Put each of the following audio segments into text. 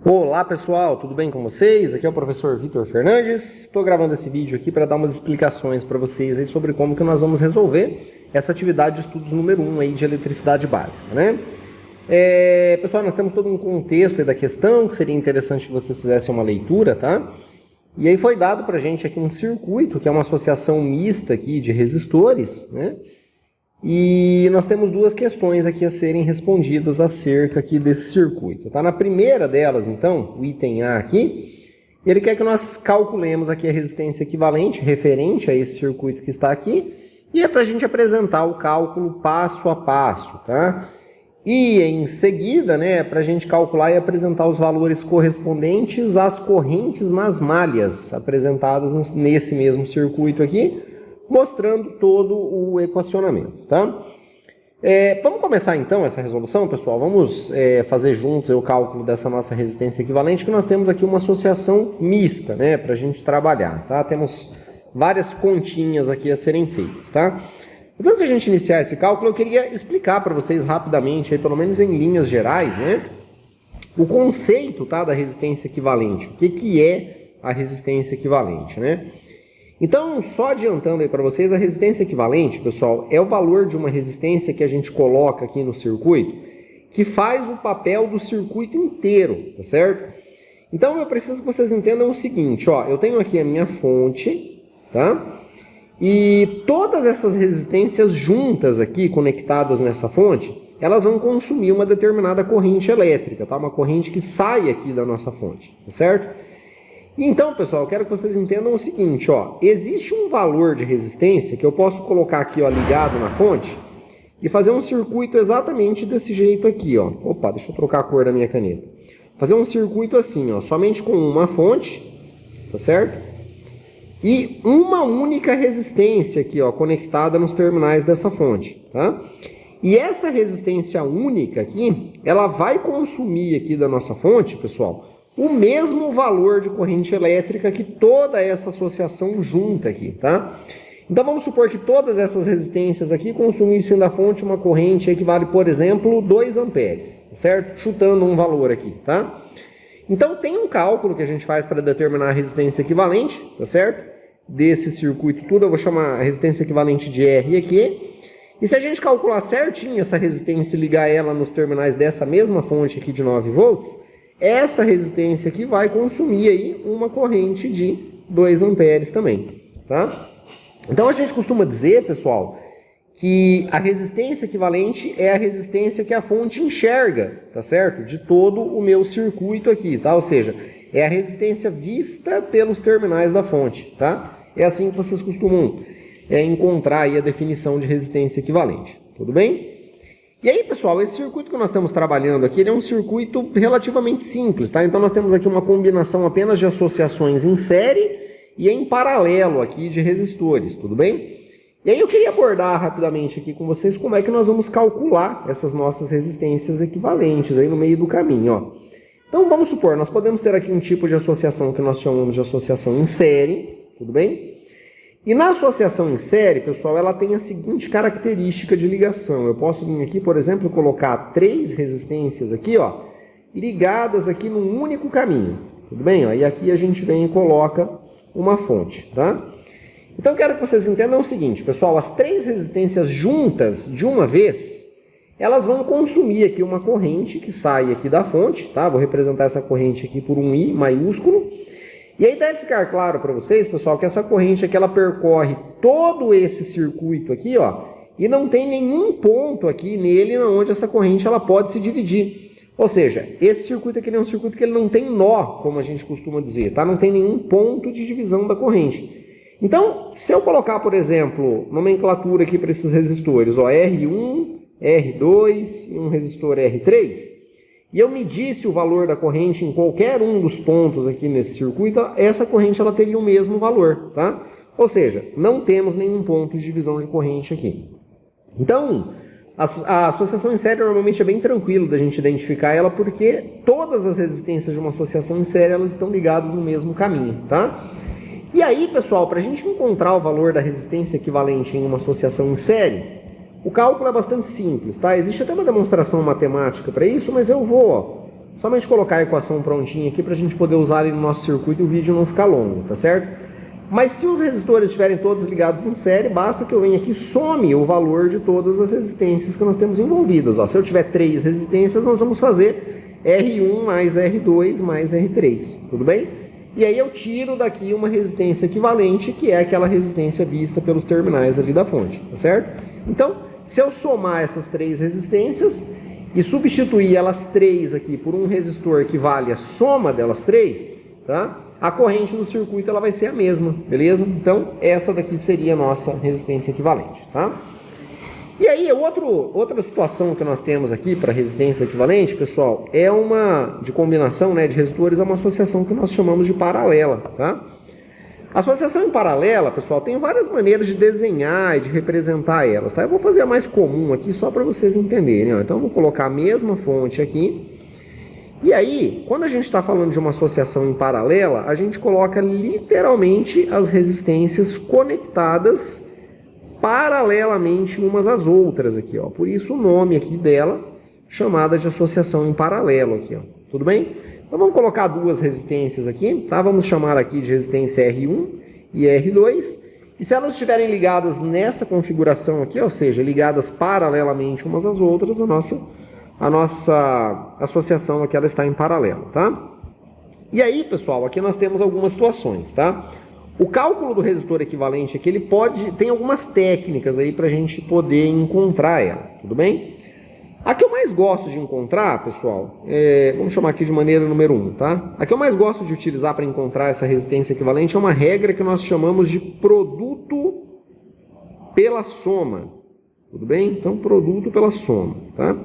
Olá pessoal, tudo bem com vocês? Aqui é o professor Vitor Fernandes. Estou gravando esse vídeo aqui para dar umas explicações para vocês aí sobre como que nós vamos resolver essa atividade de estudos número 1 aí de eletricidade básica, né? Pessoal, nós temos todo um contexto aí da questão que seria interessante que vocês fizessem uma leitura, tá? E aí foi dado para a gente aqui um circuito, que é uma associação mista aqui de resistores, né? E nós temos duas questões aqui a serem respondidas acerca aqui desse circuito, tá? Na primeira delas, então, o item A aqui, ele quer que nós calculemos aqui a resistência equivalente referente a esse circuito que está aqui, e é para a gente apresentar o cálculo passo a passo, tá? E em seguida, né, para a gente calcular e apresentar os valores correspondentes às correntes nas malhas apresentadas nesse mesmo circuito aqui, mostrando todo o equacionamento, tá? Vamos começar então essa resolução, pessoal? Vamos fazer juntos o cálculo dessa nossa resistência equivalente, que nós temos aqui uma associação mista, né, para a gente trabalhar, tá? Temos várias continhas aqui a serem feitas, tá? Mas antes de a gente iniciar esse cálculo, eu queria explicar para vocês rapidamente, aí, pelo menos em linhas gerais, né, o conceito, tá, da resistência equivalente. O que é a resistência equivalente, né? Então, só adiantando aí para vocês, a resistência equivalente, pessoal, é o valor de uma resistência que a gente coloca aqui no circuito, que faz o papel do circuito inteiro, tá certo? Então, eu preciso que vocês entendam o seguinte, ó, eu tenho aqui a minha fonte, tá? E todas essas resistências juntas aqui, conectadas nessa fonte, elas vão consumir uma determinada corrente elétrica, tá? Uma corrente que sai aqui da nossa fonte, tá certo? Então, pessoal, eu quero que vocês entendam o seguinte, ó, existe um valor de resistência que eu posso colocar aqui, ó, ligado na fonte e fazer um circuito exatamente desse jeito aqui, ó. Opa, deixa eu trocar a cor da minha caneta. Fazer um circuito assim, ó, somente com uma fonte, tá certo? E uma única resistência aqui, ó, conectada nos terminais dessa fonte, tá? E essa resistência única aqui, ela vai consumir aqui da nossa fonte, pessoal, o mesmo valor de corrente elétrica que toda essa associação junta aqui, tá? Então vamos supor que todas essas resistências aqui consumissem da fonte uma corrente que vale, por exemplo, 2 amperes, certo? Chutando um valor aqui, tá? Então tem um cálculo que a gente faz para determinar a resistência equivalente, tá certo? Desse circuito tudo, eu vou chamar a resistência equivalente de R aqui. E se a gente calcular certinho essa resistência e ligar ela nos terminais dessa mesma fonte aqui de 9 volts, essa resistência aqui vai consumir aí uma corrente de 2 amperes também, tá? Então a gente costuma dizer, pessoal, que a resistência equivalente é a resistência que a fonte enxerga, tá certo? De todo o meu circuito aqui, tá? Ou seja, é a resistência vista pelos terminais da fonte, tá? É assim que vocês costumam encontrar aí a definição de resistência equivalente, tudo bem? E aí, pessoal, esse circuito que nós estamos trabalhando aqui, ele é um circuito relativamente simples, tá? Então nós temos aqui uma combinação apenas de associações em série e em paralelo aqui de resistores, tudo bem? E aí eu queria abordar rapidamente aqui com vocês como é que nós vamos calcular essas nossas resistências equivalentes aí no meio do caminho, ó. Então vamos supor, nós podemos ter aqui um tipo de associação que nós chamamos de associação em série, tudo bem? E na associação em série, pessoal, ela tem a seguinte característica de ligação. Eu posso vir aqui, por exemplo, colocar 3 resistências aqui, ó, ligadas aqui num único caminho. Tudo bem? Ó, e aqui a gente vem e coloca uma fonte, tá? Então eu quero que vocês entendam o seguinte, pessoal, as 3 resistências juntas de uma vez, elas vão consumir aqui uma corrente que sai aqui da fonte, tá? Vou representar essa corrente aqui por um I maiúsculo. E aí deve ficar claro para vocês, pessoal, que essa corrente aqui, ela percorre todo esse circuito aqui, ó, e não tem nenhum ponto aqui nele onde essa corrente ela pode se dividir. Ou seja, esse circuito aqui é um circuito que ele não tem nó, como a gente costuma dizer, tá? Não tem nenhum ponto de divisão da corrente. Então, se eu colocar, por exemplo, nomenclatura aqui para esses resistores, ó, R1, R2 e um resistor R3, e eu medisse o valor da corrente em qualquer um dos pontos aqui nesse circuito, essa corrente ela teria o mesmo valor, tá? Ou seja, não temos nenhum ponto de divisão de corrente aqui. Então, a associação em série normalmente é bem tranquilo da gente identificar ela, porque todas as resistências de uma associação em série elas estão ligadas no mesmo caminho, tá? E aí, pessoal, para a gente encontrar o valor da resistência equivalente em uma associação em série, o cálculo é bastante simples, tá? Existe até uma demonstração matemática para isso, mas eu vou Somente colocar a equação prontinha aqui para a gente poder usar ele no nosso circuito e o vídeo não ficar longo, tá certo? Mas se os resistores estiverem todos ligados em série, basta que eu venha aqui e some o valor de todas as resistências que nós temos envolvidas. Ó, se eu tiver 3 resistências, nós vamos fazer R1 mais R2 mais R3, tudo bem? E aí eu tiro daqui uma resistência equivalente, que é aquela resistência vista pelos terminais ali da fonte, tá certo? Então, se eu somar essas 3 resistências e substituir elas 3 aqui por um resistor que vale a soma delas 3, tá? A corrente do circuito ela vai ser a mesma, beleza? Então, essa daqui seria a nossa resistência equivalente, tá? E aí, outra situação que nós temos aqui para resistência equivalente, pessoal, é uma de combinação, né, de resistores, é uma associação que nós chamamos de paralela, tá? A associação em paralela, pessoal, tem várias maneiras de desenhar e de representar elas, tá? Eu vou fazer a mais comum aqui só para vocês entenderem, ó. Então, eu vou colocar a mesma fonte aqui. E aí, quando a gente está falando de uma associação em paralela, a gente coloca literalmente as resistências conectadas paralelamente umas às outras aqui, ó. Por isso o nome aqui dela, chamada de associação em paralelo aqui, ó. Tudo bem? Então vamos colocar 2 resistências aqui, tá? Vamos chamar aqui de resistência R1 e R2. E se elas estiverem ligadas nessa configuração aqui, ou seja, ligadas paralelamente umas às outras, a nossa associação aqui ela está em paralelo, tá? E aí, pessoal, aqui nós temos algumas situações, tá? O cálculo do resistor equivalente aqui, tem algumas técnicas aí para a gente poder encontrar ela, tudo bem? A que eu mais gosto de encontrar, pessoal, vamos chamar aqui de maneira número 1, tá? A que eu mais gosto de utilizar para encontrar essa resistência equivalente é uma regra que nós chamamos de produto pela soma, tudo bem? Então, produto pela soma, tá?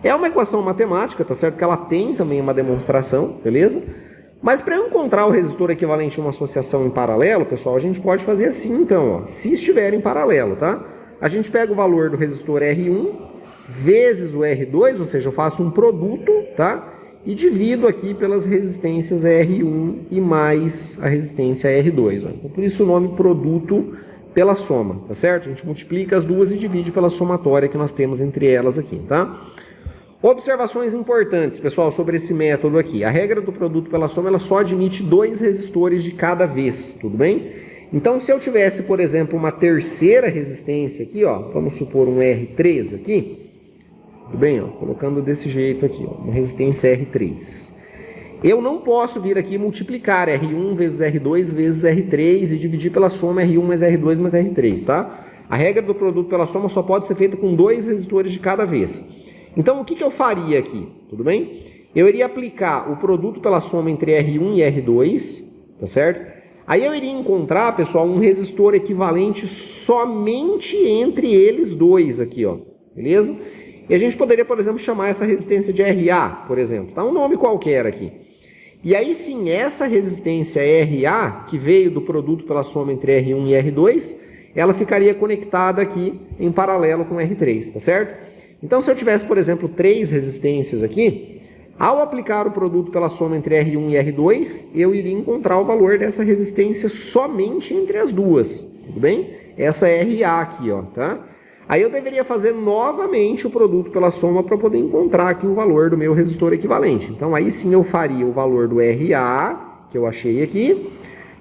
É uma equação matemática, tá certo? Que ela tem também uma demonstração, beleza? Mas para eu encontrar o resistor equivalente a uma associação em paralelo, pessoal, a gente pode fazer assim, então, ó, se estiver em paralelo, tá? A gente pega o valor do resistor R1 vezes o R2, ou seja, eu faço um produto, tá? E divido aqui pelas resistências R1 e mais a resistência R2, ó. Então, por isso o nome produto pela soma, tá certo? A gente multiplica as duas e divide pela somatória que nós temos entre elas aqui, tá? Observações importantes, pessoal, sobre esse método aqui. A regra do produto pela soma, ela só admite 2 resistores de cada vez, tudo bem? Então, se eu tivesse, por exemplo, uma terceira resistência aqui, ó, vamos supor um R3 aqui, tudo bem, ó, colocando desse jeito aqui, ó, uma resistência R3. Eu não posso vir aqui e multiplicar R1 vezes R2 vezes R3 e dividir pela soma R1 mais R2 mais R3, tá? A regra do produto pela soma só pode ser feita com 2 resistores de cada vez. Então, o que eu faria aqui? Tudo bem? Eu iria aplicar o produto pela soma entre R1 e R2, tá certo? Aí eu iria encontrar, pessoal, um resistor equivalente somente entre eles dois aqui, ó. Beleza? E a gente poderia, por exemplo, chamar essa resistência de RA, por exemplo. Tá um nome qualquer aqui. E aí sim, essa resistência RA, que veio do produto pela soma entre R1 e R2, ela ficaria conectada aqui em paralelo com R3, tá certo? Então, se eu tivesse, por exemplo, 3 resistências aqui, ao aplicar o produto pela soma entre R1 e R2, eu iria encontrar o valor dessa resistência somente entre as duas, tudo bem? Essa é RA aqui, ó, tá? Aí eu deveria fazer novamente o produto pela soma para poder encontrar aqui o valor do meu resistor equivalente. Então, aí sim eu faria o valor do RA, que eu achei aqui,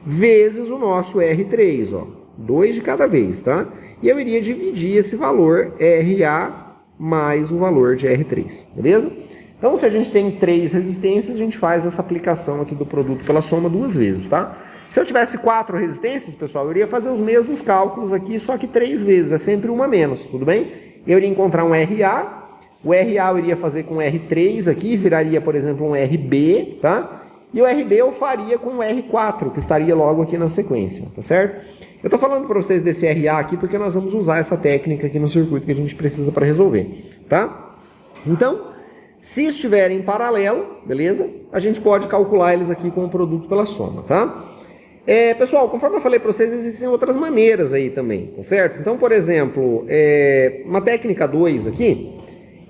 vezes o nosso R3, ó, 2 de cada vez, tá? E eu iria dividir esse valor RA mais o valor de R3, beleza? Então, se a gente tem 3 resistências, a gente faz essa aplicação aqui do produto pela soma 2 vezes, tá? Se eu tivesse 4 resistências, pessoal, eu iria fazer os mesmos cálculos aqui, só que 3 vezes, é sempre uma menos, tudo bem? Eu iria encontrar um RA, o RA eu iria fazer com R3 aqui, viraria, por exemplo, um RB, tá? E o RB eu faria com o R4, que estaria logo aqui na sequência, tá certo? Eu estou falando para vocês desse RA aqui porque nós vamos usar essa técnica aqui no circuito que a gente precisa para resolver, tá? Então, se estiverem em paralelo, beleza? A gente pode calcular eles aqui com o produto pela soma, tá? Pessoal, conforme eu falei para vocês, existem outras maneiras aí também, tá certo? Então, por exemplo, uma técnica 2 aqui,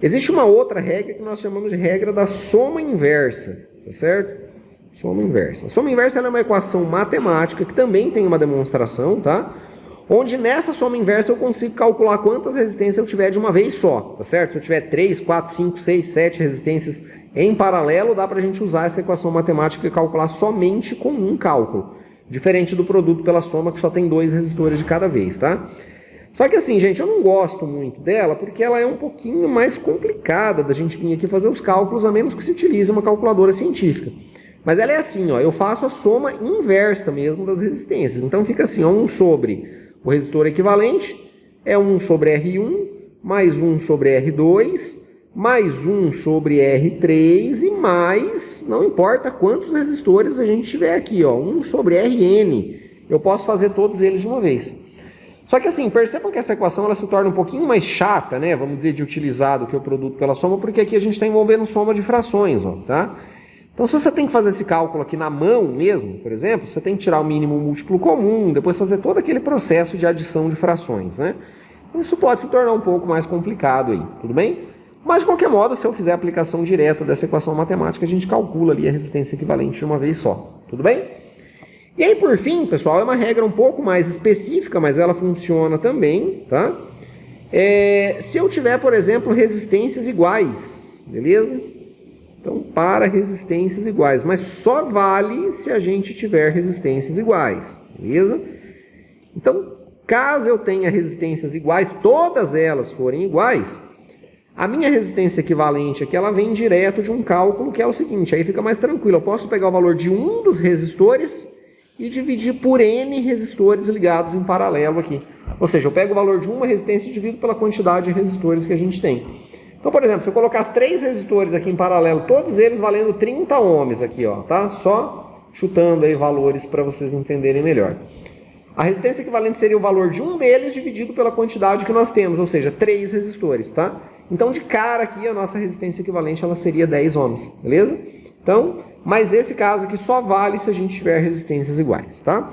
existe uma outra regra que nós chamamos de regra da soma inversa, tá certo? Soma inversa. A soma inversa é uma equação matemática que também tem uma demonstração, tá? onde nessa soma inversa eu consigo calcular quantas resistências eu tiver de uma vez só, tá certo? Se eu tiver 3, 4, 5, 6, 7 resistências em paralelo, dá pra gente usar essa equação matemática e calcular somente com um cálculo, diferente do produto pela soma que só tem 2 resistores de cada vez, tá? Só que assim, gente, eu não gosto muito dela porque ela é um pouquinho mais complicada da gente vir aqui fazer os cálculos, a menos que se utilize uma calculadora científica. Mas ela é assim, ó, eu faço a soma inversa mesmo das resistências. Então fica assim, ó, 1 sobre o resistor equivalente é 1 sobre R1, mais 1 sobre R2, mais 1 sobre R3 e mais, não importa quantos resistores a gente tiver aqui, ó, 1 sobre Rn. Eu posso fazer todos eles de uma vez. Só que assim, percebam que essa equação ela se torna um pouquinho mais chata, né? Vamos dizer, de utilizar do que o produto pela soma, porque aqui a gente está envolvendo soma de frações, ó, tá? Então, se você tem que fazer esse cálculo aqui na mão mesmo, por exemplo, você tem que tirar o mínimo múltiplo comum, depois fazer todo aquele processo de adição de frações, né? Então, isso pode se tornar um pouco mais complicado aí, tudo bem? Mas, de qualquer modo, se eu fizer a aplicação direta dessa equação matemática, a gente calcula ali a resistência equivalente de uma vez só, tudo bem? E aí, por fim, pessoal, é uma regra um pouco mais específica, mas ela funciona também, tá? Se eu tiver, por exemplo, resistências iguais, beleza? Então, para resistências iguais, mas só vale se a gente tiver resistências iguais, beleza? Então, caso eu tenha resistências iguais, todas elas forem iguais, a minha resistência equivalente aqui, ela vem direto de um cálculo que é o seguinte, aí fica mais tranquilo, eu posso pegar o valor de um dos resistores e dividir por N resistores ligados em paralelo aqui. Ou seja, eu pego o valor de uma resistência e divido pela quantidade de resistores que a gente tem. Então, por exemplo, se eu colocar os 3 resistores aqui em paralelo, todos eles valendo 30 ohms aqui, ó, tá? Só chutando aí valores para vocês entenderem melhor. A resistência equivalente seria o valor de um deles dividido pela quantidade que nós temos, ou seja, 3 resistores, tá? Então, de cara aqui, a nossa resistência equivalente ela seria 10 ohms, beleza? Então, mas esse caso aqui só vale se a gente tiver resistências iguais, tá?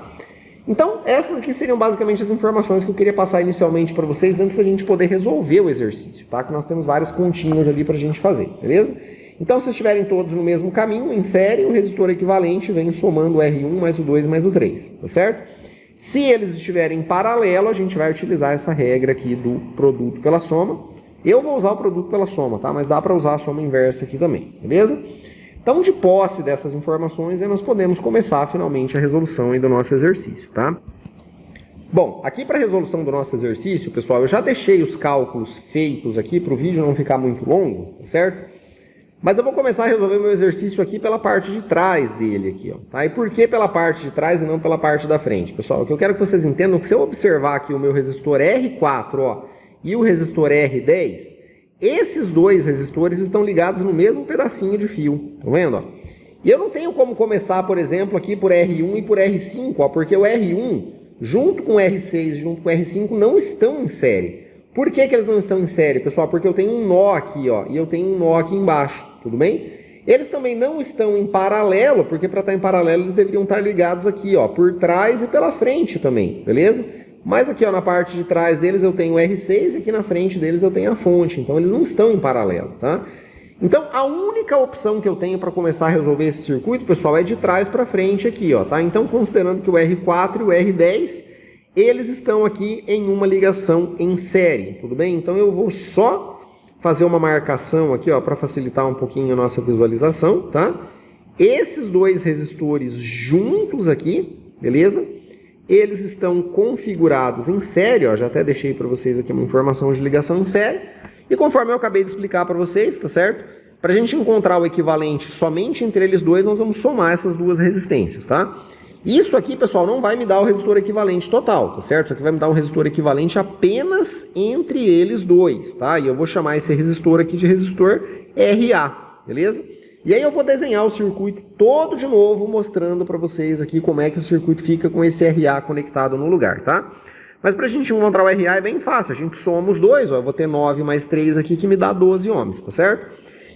Então, essas aqui seriam basicamente as informações que eu queria passar inicialmente para vocês antes da gente poder resolver o exercício, tá? Que nós temos várias continhas ali para a gente fazer, beleza? Então, se estiverem todos no mesmo caminho, em série, o resistor equivalente vem somando o R1 mais o 2 mais o 3, tá certo? Se eles estiverem em paralelo, a gente vai utilizar essa regra aqui do produto pela soma. Eu vou usar o produto pela soma, tá? Mas dá para usar a soma inversa aqui também, beleza? Então, de posse dessas informações, nós podemos começar finalmente a resolução aí do nosso exercício, tá? Bom, aqui para a resolução do nosso exercício, pessoal, eu já deixei os cálculos feitos aqui para o vídeo não ficar muito longo, tá certo? Mas eu vou começar a resolver meu exercício aqui pela parte de trás dele aqui, ó, tá? E por que pela parte de trás e não pela parte da frente? Pessoal, o que eu quero que vocês entendam é que se eu observar aqui o meu resistor R4, ó, e o resistor R10, esses dois resistores estão ligados no mesmo pedacinho de fio, tá vendo? Ó? E eu não tenho como começar, por exemplo, aqui por R1 e por R5, ó, porque o R1, junto com o R6 e junto com o R5, não estão em série. Por que eles não estão em série, pessoal? Porque eu tenho um nó aqui, ó, e eu tenho um nó aqui embaixo, tudo bem? Eles também não estão em paralelo, porque para estar em paralelo eles deveriam estar ligados aqui, ó, por trás e pela frente também, beleza? Mas aqui, ó, na parte de trás deles eu tenho o R6 e aqui na frente deles eu tenho a fonte. Então, eles não estão em paralelo, tá? Então, a única opção que eu tenho para começar a resolver esse circuito, pessoal, é de trás para frente aqui, ó, tá? Então, considerando que o R4 e o R10, eles estão aqui em uma ligação em série, tudo bem? Então, eu vou só fazer uma marcação aqui, ó, para facilitar um pouquinho a nossa visualização, tá? Esses dois resistores juntos aqui, beleza? Eles estão configurados em série, ó, já até deixei para vocês aqui uma informação de ligação em série, e conforme eu acabei de explicar para vocês, tá certo? Para a gente encontrar o equivalente somente entre eles dois, nós vamos somar essas duas resistências, tá? Isso aqui, pessoal, não vai me dar o resistor equivalente total, tá certo? Isso aqui vai me dar um resistor equivalente apenas entre eles dois, tá? E eu vou chamar esse resistor aqui de resistor RA, beleza? E aí eu vou desenhar o circuito todo de novo, mostrando para vocês aqui como é que o circuito fica com esse RA conectado no lugar, tá? Mas para a gente encontrar o RA é bem fácil, a gente soma os dois, ó, eu vou ter 9 mais 3 aqui que me dá 12 ohms, tá certo?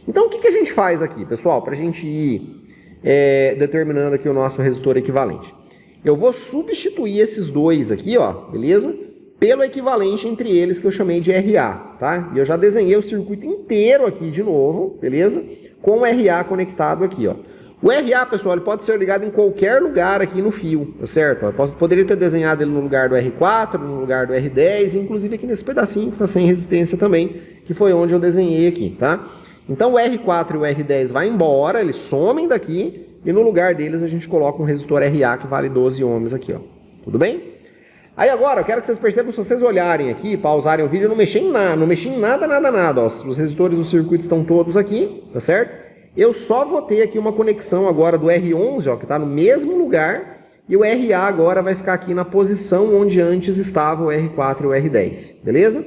Então o que a gente faz aqui, pessoal, para a gente ir determinando aqui o nosso resistor equivalente? Eu vou substituir esses dois aqui, ó, beleza? Pelo equivalente entre eles que eu chamei de RA, tá? E eu já desenhei o circuito inteiro aqui de novo, beleza? Com o RA conectado aqui, ó. O RA, pessoal, ele pode ser ligado em qualquer lugar aqui no fio, tá certo? Eu poderia ter desenhado ele no lugar do R4, no lugar do R10, inclusive aqui nesse pedacinho que está sem resistência também, que foi onde eu desenhei aqui, tá? Então o R4 e o R10 vai embora, eles somem daqui, e no lugar deles a gente coloca um resistor RA que vale 12 ohms aqui, ó. Tudo bem? Aí agora, eu quero que vocês percebam, se vocês olharem aqui, pausarem o vídeo, eu não mexi em nada, ó. Os resistores do circuito estão todos aqui, tá certo? Eu só vou ter aqui uma conexão agora do R11, ó, que está no mesmo lugar, e o RA agora vai ficar aqui na posição onde antes estava o R4 e o R10, beleza?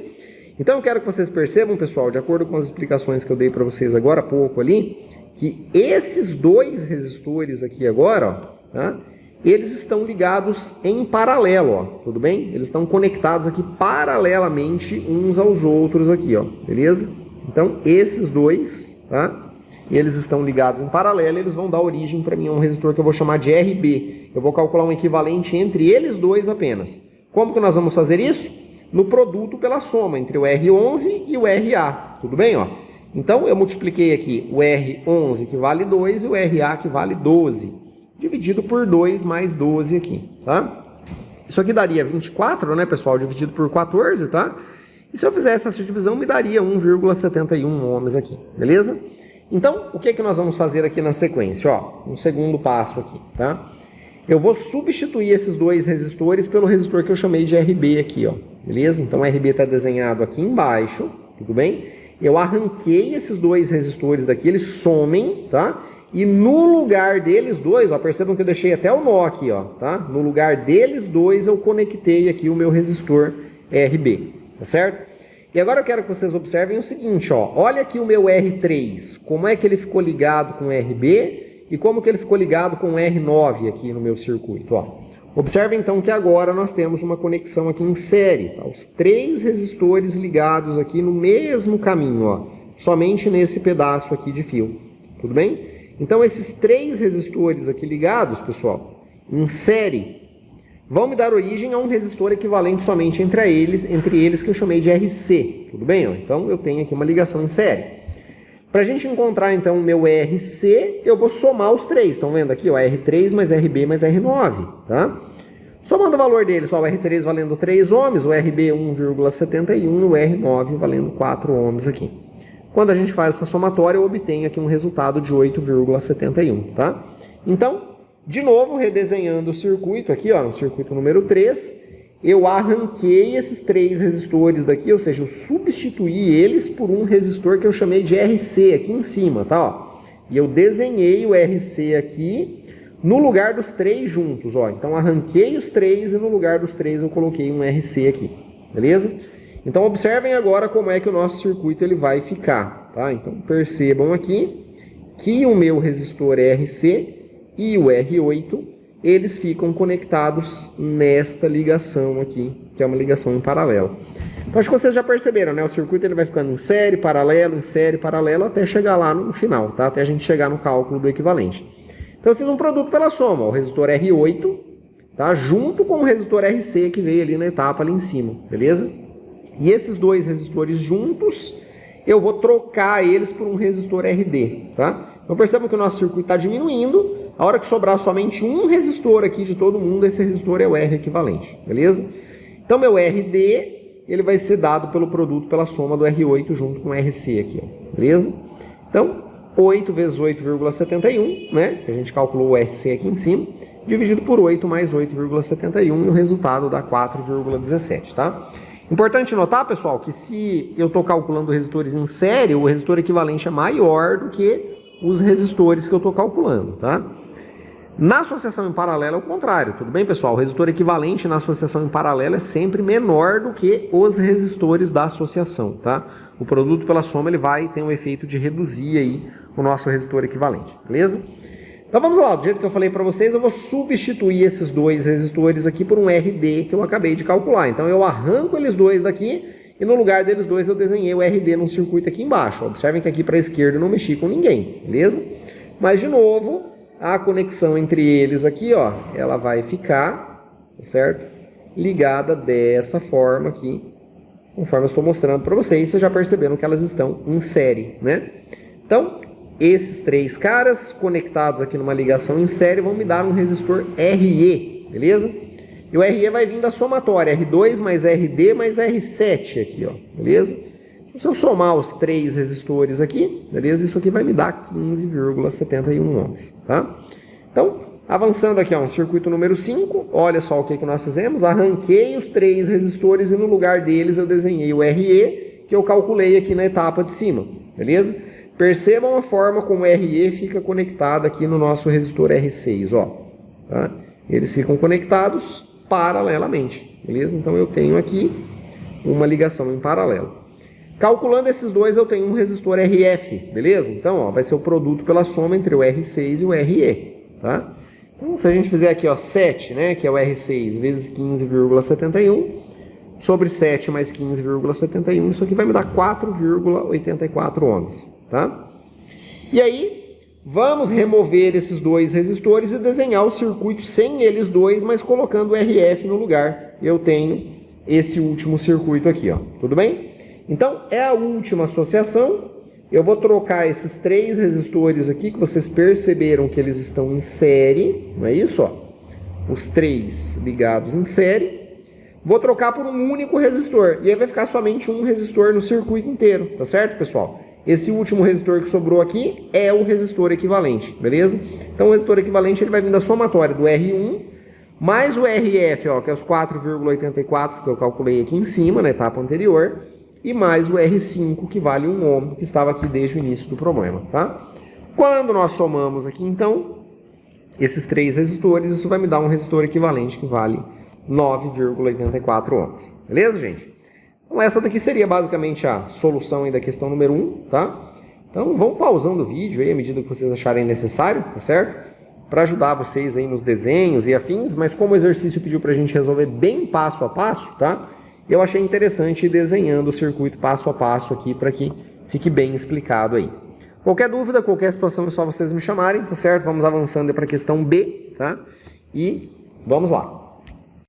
Então eu quero que vocês percebam, pessoal, de acordo com as explicações que eu dei para vocês agora há pouco ali, que esses dois resistores aqui agora, ó, tá? Eles estão ligados em paralelo, ó, tudo bem? Eles estão conectados aqui paralelamente uns aos outros aqui, ó, beleza? Então esses dois, tá? Eles estão ligados em paralelo, eles vão dar origem para mim a um resistor que eu vou chamar de RB. Eu vou calcular um equivalente entre eles dois apenas. Como que nós vamos fazer isso? No produto pela soma entre o R11 e o RA. Tudo bem? Ó? Então eu multipliquei aqui o R11 que vale 2 e o RA que vale 12. Dividido por 2 mais 12 aqui. Tá? Isso aqui daria 24, né, pessoal? Dividido por 14, tá? E se eu fizesse essa divisão, me daria 1,71 ohms aqui. Beleza? Então, o que é que nós vamos fazer aqui na sequência? Ó, um segundo passo aqui, tá? Eu vou substituir esses dois resistores pelo resistor que eu chamei de RB aqui, ó. Beleza? Então, o RB está desenhado aqui embaixo, tudo bem? Eu arranquei esses dois resistores daqui, eles somem, tá? E no lugar deles dois, ó, percebam que eu deixei até o nó aqui, ó, tá? No lugar deles dois, eu conectei aqui o meu resistor RB, tá certo? E agora eu quero que vocês observem o seguinte, ó. Olha aqui o meu R3, como é que ele ficou ligado com o RB e como que ele ficou ligado com o R9 aqui no meu circuito, ó. Observem então que agora nós temos uma conexão aqui em série, tá? Os três resistores ligados aqui no mesmo caminho, ó. Somente nesse pedaço aqui de fio, tudo bem? Então esses três resistores aqui ligados, pessoal, em série, vão me dar origem a um resistor equivalente somente entre eles que eu chamei de RC, tudo bem? Ó? Então eu tenho aqui uma ligação em série. Para a gente encontrar então o meu RC, eu vou somar os três, estão vendo aqui? Ó, R3 mais RB mais R9, tá? Somando o valor deles, ó, o R3 valendo 3 ohms, o RB 1,71 e o R9 valendo 4 ohms aqui. Quando a gente faz essa somatória, eu obtenho aqui um resultado de 8,71, tá? Então, de novo, redesenhando o circuito aqui, ó, no circuito número 3, eu arranquei esses três resistores daqui, ou seja, eu substituí eles por um resistor que eu chamei de RC aqui em cima, tá? Ó. E eu desenhei o RC aqui no lugar dos três juntos, ó. Então, arranquei os três e no lugar dos três eu coloquei um RC aqui, beleza? Então, observem agora como é que o nosso circuito ele vai ficar, tá? Então, percebam aqui que o meu resistor RC e o R8, eles ficam conectados nesta ligação aqui, que é uma ligação em paralelo. Então acho que vocês já perceberam, né? O circuito ele vai ficando em série, paralelo, até chegar lá no final, tá? Até a gente chegar no cálculo do equivalente. Então eu fiz um produto pela soma, ó, o resistor R8, tá? Junto com o resistor RC que veio ali na etapa ali em cima, beleza? E esses dois resistores juntos, eu vou trocar eles por um resistor RD, tá? Então percebam que o nosso circuito está diminuindo. A hora que sobrar somente um resistor aqui de todo mundo, esse resistor é o R equivalente, beleza? Então, meu RD, ele vai ser dado pelo produto pela soma do R8 junto com o RC aqui, ó, beleza? Então, 8 vezes 8,71, né? Que a gente calculou o RC aqui em cima, dividido por 8 mais 8,71 e o resultado dá 4,17, tá? Importante notar, pessoal, que se eu estou calculando resistores em série, o resistor equivalente é maior do que os resistores que eu estou calculando, tá? Na associação em paralelo é o contrário, tudo bem, pessoal? O resistor equivalente na associação em paralelo é sempre menor do que os resistores da associação, tá? O produto pela soma ele vai ter um efeito de reduzir aí o nosso resistor equivalente, beleza? Então vamos lá, do jeito que eu falei para vocês, eu vou substituir esses dois resistores aqui por um RD que eu acabei de calcular. Então eu arranco eles dois daqui e no lugar deles dois eu desenhei o RD num circuito aqui embaixo. Observem que aqui para a esquerda eu não mexi com ninguém, beleza? Mas de novo, a conexão entre eles aqui, ó, ela vai ficar, certo? Ligada dessa forma aqui, conforme eu estou mostrando para vocês. Vocês já perceberam que elas estão em série, né? Então, esses três caras conectados aqui numa ligação em série vão me dar um resistor RE, beleza? E o RE vai vir da somatória, R2 mais RD mais R7 aqui, ó, beleza? Então, se eu somar os três resistores aqui, beleza? Isso aqui vai me dar 15,71 ohms, tá? Então, avançando aqui, ó, um circuito número 5, olha só o que nós fizemos, arranquei os três resistores e no lugar deles eu desenhei o RE, que eu calculei aqui na etapa de cima, beleza? Percebam a forma como o RE fica conectado aqui no nosso resistor R6, ó, tá? Eles ficam conectados paralelamente, beleza? Então eu tenho aqui uma ligação em paralelo. Calculando esses dois, eu tenho um resistor RF, beleza? Então, ó, vai ser o produto pela soma entre o R6 e o RE, tá? Então, se a gente fizer aqui, ó, 7, né, que é o R6, vezes 15,71, sobre 7 mais 15,71, isso aqui vai me dar 4,84 ohms, tá? E aí, vamos remover esses dois resistores e desenhar o circuito sem eles dois, mas colocando o RF no lugar. Eu tenho esse último circuito aqui, ó, tudo bem? Então, é a última associação. Eu vou trocar esses três resistores aqui, que vocês perceberam que eles estão em série, não é isso? Ó? Os três ligados em série. Vou trocar por um único resistor. E aí vai ficar somente um resistor no circuito inteiro, tá certo, pessoal? Esse último resistor que sobrou aqui é o resistor equivalente, beleza? Então, o resistor equivalente ele vai vir da somatória do R1 mais o RF, ó, que é os 4,84 que eu calculei aqui em cima, na etapa anterior, e mais o R5, que vale 1 ohm, que estava aqui desde o início do problema, tá? Quando nós somamos aqui, então, esses três resistores, isso vai me dar um resistor equivalente que vale 9,84 ohms. Beleza, gente? Então, essa daqui seria basicamente a solução aí da questão número 1, tá? Então, vão pausando o vídeo aí à medida que vocês acharem necessário, tá certo? Para ajudar vocês aí nos desenhos e afins, mas como o exercício pediu pra gente resolver bem passo a passo, tá? Eu achei interessante ir desenhando o circuito passo a passo aqui para que fique bem explicado aí. Qualquer dúvida, qualquer situação é só vocês me chamarem, tá certo? Vamos avançando para a questão B, tá? E vamos lá.